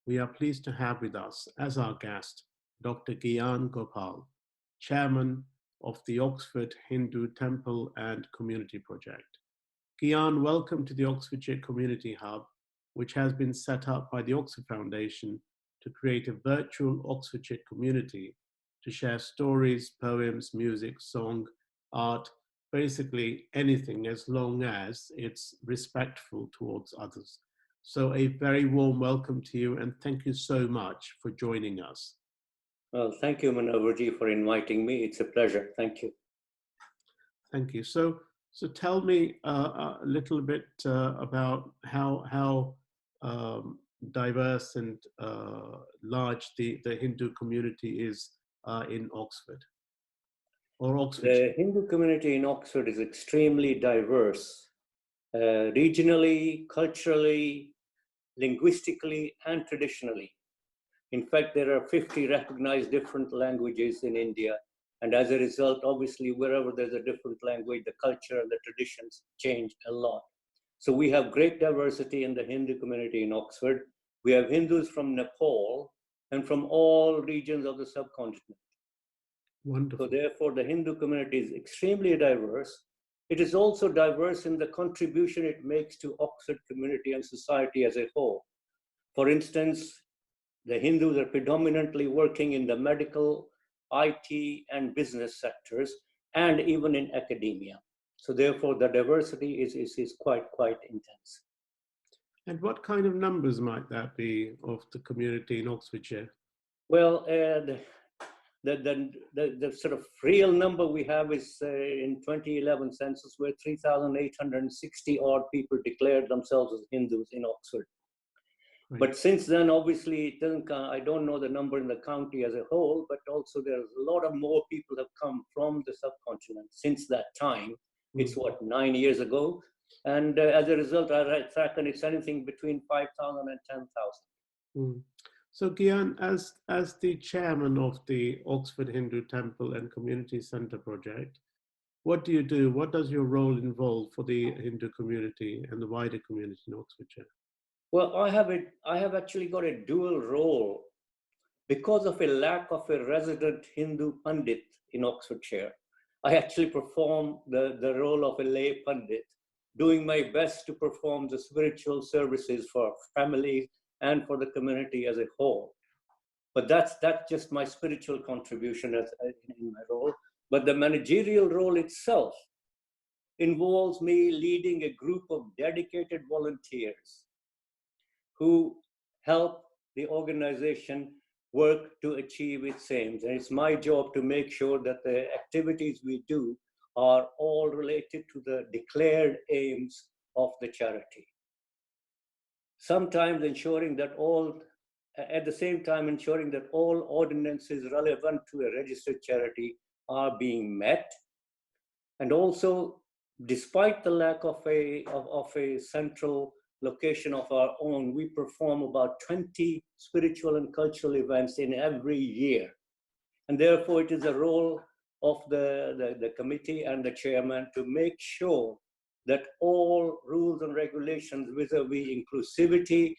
we are pleased to have with us as our guest Dr. Gian Gopal, Chairman of the Oxford Hindu Temple and Community Project. Gian, welcome to the Oxfordshire Community Hub, which has been set up by the Oxford Foundation to create a virtual Oxfordshire community to share stories, poems, music, song, art, basically anything as long as it's respectful towards others. So a very warm welcome to you and thank you so much for joining us. Well, thank you, Manovarji, for inviting me. It's a pleasure. Thank you. Thank you. So tell me a little bit about how diverse and large the Hindu community is in Oxford or Oxfordshire. The Hindu community in Oxford is extremely diverse, regionally, culturally, linguistically, and traditionally. In fact, there are 50 recognized different languages in India. And as a result, obviously, wherever there's a different language, the culture and the traditions change a lot. So we have great diversity in the Hindu community in Oxford. We have Hindus from Nepal and from all regions of the subcontinent. Wonderful. So therefore, the Hindu community is extremely diverse. It is also diverse in the contribution it makes to Oxford community and society as a whole. For instance, the Hindus are predominantly working in the medical, IT, and business sectors, and even in academia. So therefore, the diversity is quite intense. And what kind of numbers might that be of the community in Oxfordshire? Well, the sort of real number we have is in 2011 census, where 3,860 odd people declared themselves as Hindus in Oxford. Right. But since then, obviously, it doesn't. I don't know the number in the county as a whole, but also there's a lot of more people have come from the subcontinent since that time. It's what, 9 years ago, and as a result, I reckon it's anything between 5,000 and 10,000. So, Gian, as the chairman of the Oxford Hindu Temple and Community Centre project, what do you do? What does your role involve for the Hindu community and the wider community in Oxfordshire? Well, I have actually got a dual role because of a lack of a resident Hindu Pandit in Oxfordshire. I actually perform the role of a lay Pandit, doing my best to perform the spiritual services for families and for the community as a whole. But that's just my spiritual contribution in my role. But the managerial role itself involves me leading a group of dedicated volunteers who help the organization work to achieve its aims. And it's my job to make sure that the activities we do are all related to the declared aims of the charity. Sometimes ensuring that at the same time ensuring that all ordinances relevant to a registered charity are being met. And also, despite the lack of a central location of our own, we perform about 20 spiritual and cultural events in every year. And therefore, it is a role of the committee and the chairman to make sure that all rules and regulations vis-a-vis inclusivity,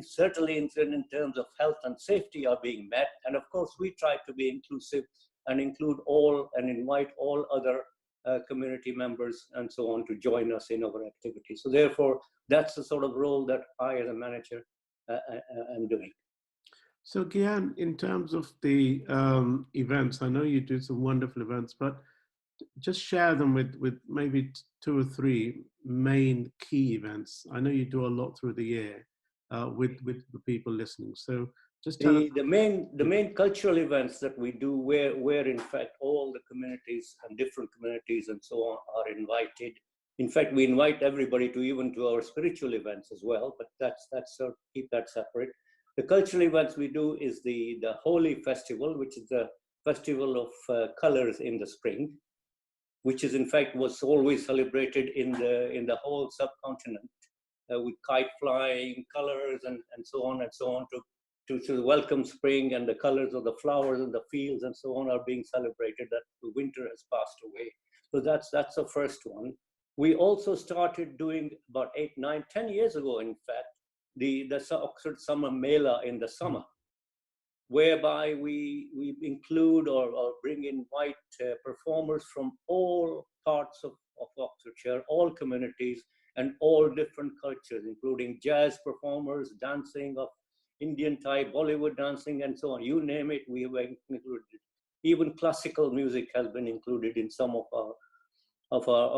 certainly in terms of health and safety, are being met. And of course, we try to be inclusive and include all and invite all other community members and so on to join us in our activities. So therefore, that's the sort of role that I as a manager am doing. So Gian, in terms of the events, I know you do some wonderful events, but just share them with maybe 2 or 3 main key events. I know you do a lot through the year with the people listening. So just tell the main cultural events that we do, where in fact all the communities and different communities and so on are invited. In fact, we invite everybody to even to our spiritual events as well, but that's keep that separate. The cultural events we do is the Holi festival, which is the festival of colors in the spring, which is in fact was always celebrated in the whole subcontinent with kite flying, colors, and so on to welcome spring, and the colors of the flowers and the fields and so on are being celebrated, that the winter has passed away. So that's the first one. We also started doing about 8, 9, 10 years ago, in fact, the Oxford Summer Mela in the summer, whereby we include or bring in white performers from all parts of Oxfordshire, all communities, and all different cultures, including jazz performers, dancing of Indian type, Bollywood dancing, and so on. You name it, we have included. Even classical music has been included in some of our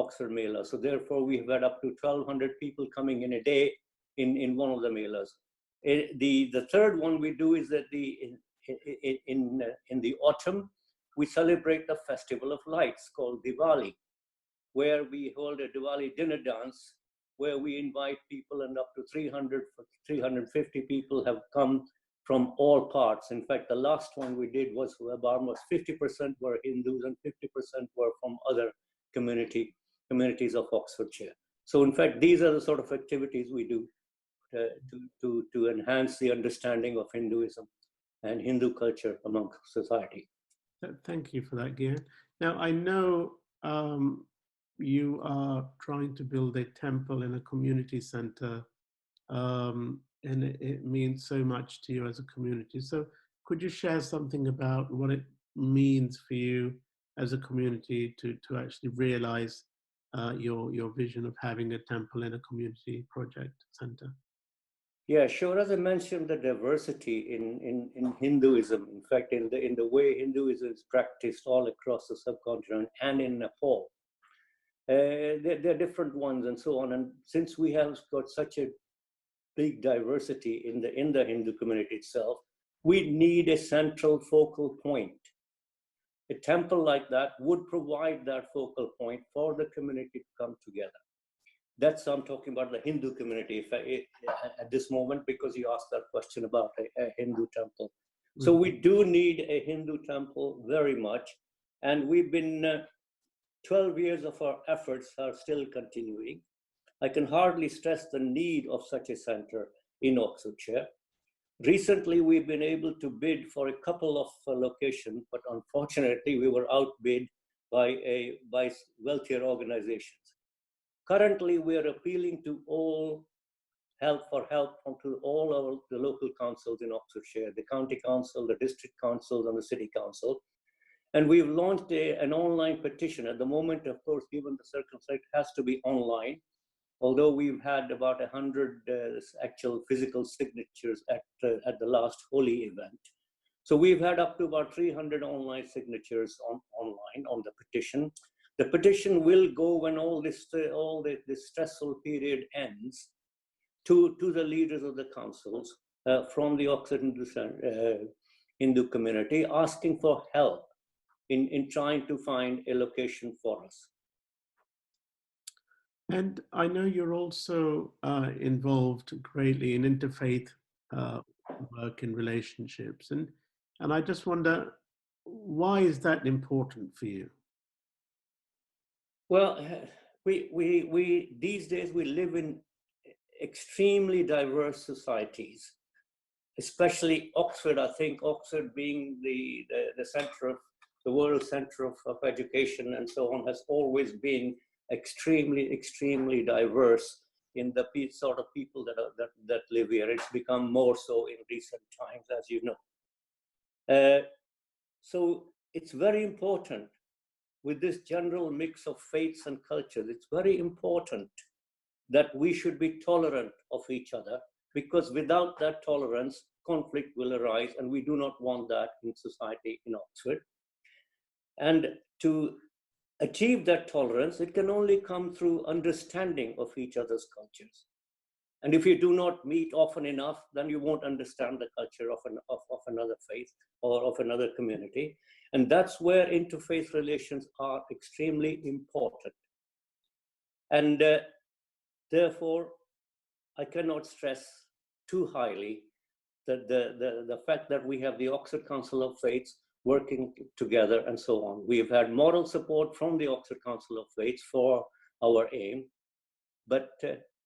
Oxford Mela. So therefore, we've had up to 1,200 people coming in a day in one of the Melas. The third one we do is that in the autumn, we celebrate the Festival of Lights called Diwali, where we hold a Diwali dinner dance, where we invite people, and up to 350 people have come from all parts. In fact, the last one we did was about almost 50% were Hindus and 50% were from other communities of Oxfordshire. So in fact, these are the sort of activities we do to enhance the understanding of Hinduism and Hindu culture among society. Thank you for that, Gian. Now, I know you are trying to build a temple in a community center, and it means so much to you as a community. So could you share something about what it means for you as a community to actually realize your vision of having a temple in a community project center? Yeah, sure. As I mentioned, the diversity in Hinduism, in fact, in the way Hinduism is practiced all across the subcontinent and in Nepal, there are different ones and so on. And since we have got such a big diversity in the Hindu community itself, we need a central focal point. A temple like that would provide that focal point for the community to come together. That's I'm talking about the Hindu community at this moment, because you asked that question about a Hindu temple. Mm-hmm. So we do need a Hindu temple very much. And we've been, 12 years of our efforts are still continuing. I can hardly stress the need of such a center in Oxfordshire. Recently, we've been able to bid for a couple of locations, but unfortunately, we were outbid by wealthier organizations. Currently, we are appealing to all for help to all the local councils in Oxfordshire, the county council, the district councils, and the city council. And we've launched an online petition. At the moment, of course, given the circumstance, it has to be online, although we've had about 100 actual physical signatures at the last Holi event. So we've had up to about 300 online signatures online on the petition. The petition will go when all this stressful period ends to the leaders of the councils from the Oxford Hindu community, asking for help in trying to find a location for us. And I know you're also involved greatly in interfaith work and relationships. And I just wonder, why is that important for you? Well, we these days we live in extremely diverse societies, especially Oxford. I think Oxford, being the center of the world center of education and so on, has always been extremely diverse in the sort of people that live here. It's become more so in recent times, as you know. So it's very important, with this general mix of faiths and cultures, it's very important that we should be tolerant of each other, because without that tolerance, conflict will arise, and we do not want that in society in Oxford. And to achieve that tolerance, it can only come through understanding of each other's cultures. And if you do not meet often enough, then you won't understand the culture of another faith or of another community. And that's where interfaith relations are extremely important. And therefore, I cannot stress too highly that the fact that we have the Oxford Council of Faiths working together and so on. We've had moral support from the Oxford Council of Faiths for our aim, but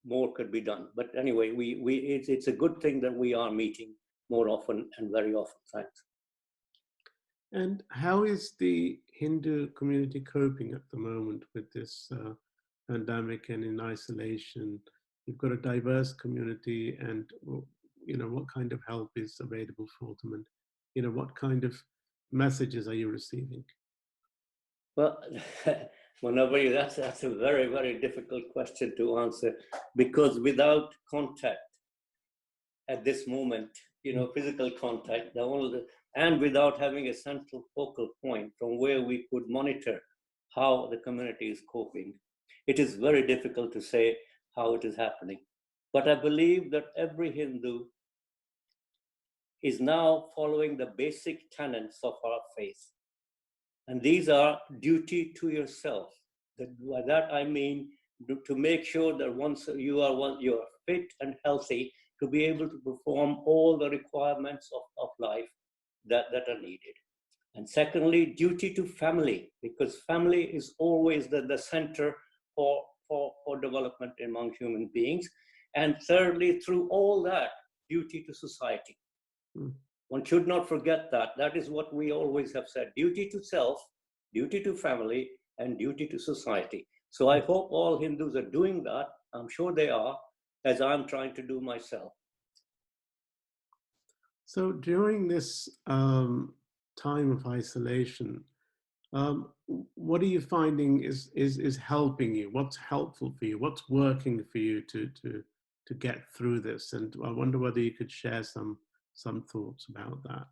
more could be done. But anyway, it's a good thing that we are meeting more often and very often. Thanks. And how is the Hindu community coping at the moment with this pandemic and in isolation? you've got a diverse community, and what kind of help is available for them, and what kind of messages are you receiving? Well, Manavari, that's a very, very difficult question to answer, because without contact at this moment, physical contact, and without having a central focal point from where we could monitor how the community is coping, it is very difficult to say how it is happening. But I believe that every Hindu is now following the basic tenets of our faith. And these are duty to yourself. By that I mean to make sure that once you are fit and healthy, to be able to perform all the requirements of life that are needed. And secondly, duty to family, because family is always the center for development among human beings. And thirdly, through all that, duty to society. One should not forget that. That is what we always have said: duty to self, duty to family, and duty to society. So I hope all Hindus are doing that. I'm sure they are, as I'm trying to do myself. So during this time of isolation, what are you finding is helping you? What's helpful for you? What's working for you to get through this? And I wonder whether you could share some thoughts about that.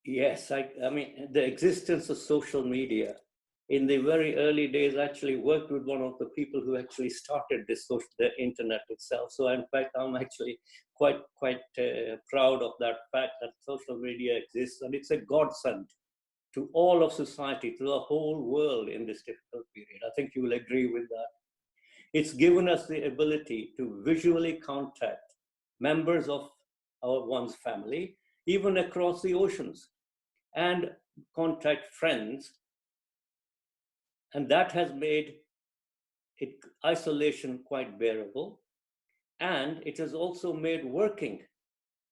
Yes, I mean, the existence of social media in the very early days, I actually worked with one of the people who actually started the internet itself. So in fact, I'm actually quite proud of that fact that social media exists, and it's a godsend to all of society, to the whole world in this difficult period. I think you will agree with that. It's given us the ability to visually contact members of one's family, even across the oceans, and contact friends. And that has made isolation quite bearable. And it has also made working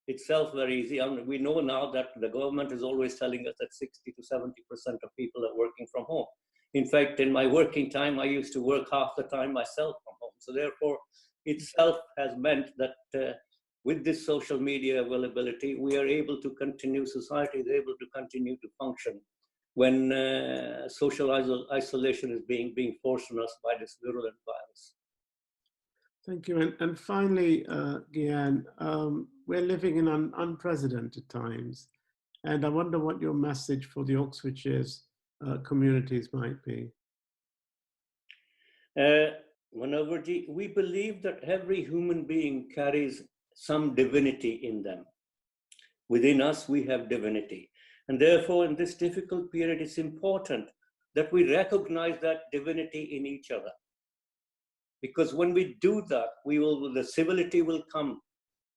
itself very easy. And we know now that the government is always telling us that 60 to 70% of people are working from home. In fact, in my working time, I used to work half the time myself from home. So therefore, itself has meant that with this social media availability, we are able to continue, society is able to continue to function when social isolation is being forced on us by this virulent virus. Thank you. And finally, Gian, we're living in unprecedented times. And I wonder what your message for the Oxfordshire's communities might be. Manovarji, we believe that every human being carries some divinity in them. Within us, we have divinity. And therefore, in this difficult period, it's important that we recognize that divinity in each other. Because when we do that, the civility will come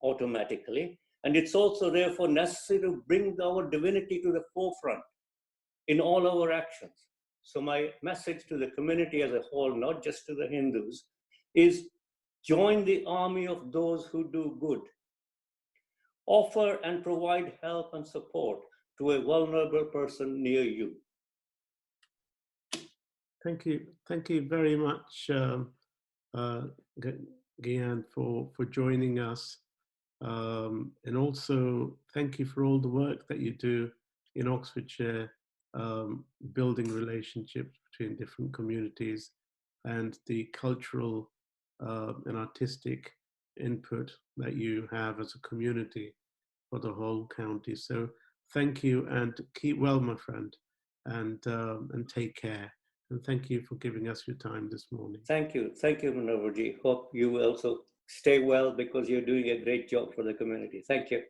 automatically. And it's also therefore necessary to bring our divinity to the forefront in all our actions. So my message to the community as a whole, not just to the Hindus, is join the army of those who do good. Offer and provide help and support to a vulnerable person near you. Thank you. Thank you very much, Gian, for joining us. And also thank you for all the work that you do in Oxfordshire, building relationships between different communities and the cultural and artistic input that you have as a community for the whole county. So thank you, and keep well, my friend, and take care. And thank you for giving us your time this morning. Thank you, Manovarji. Hope you will also stay well, because you're doing a great job for the community. Thank you.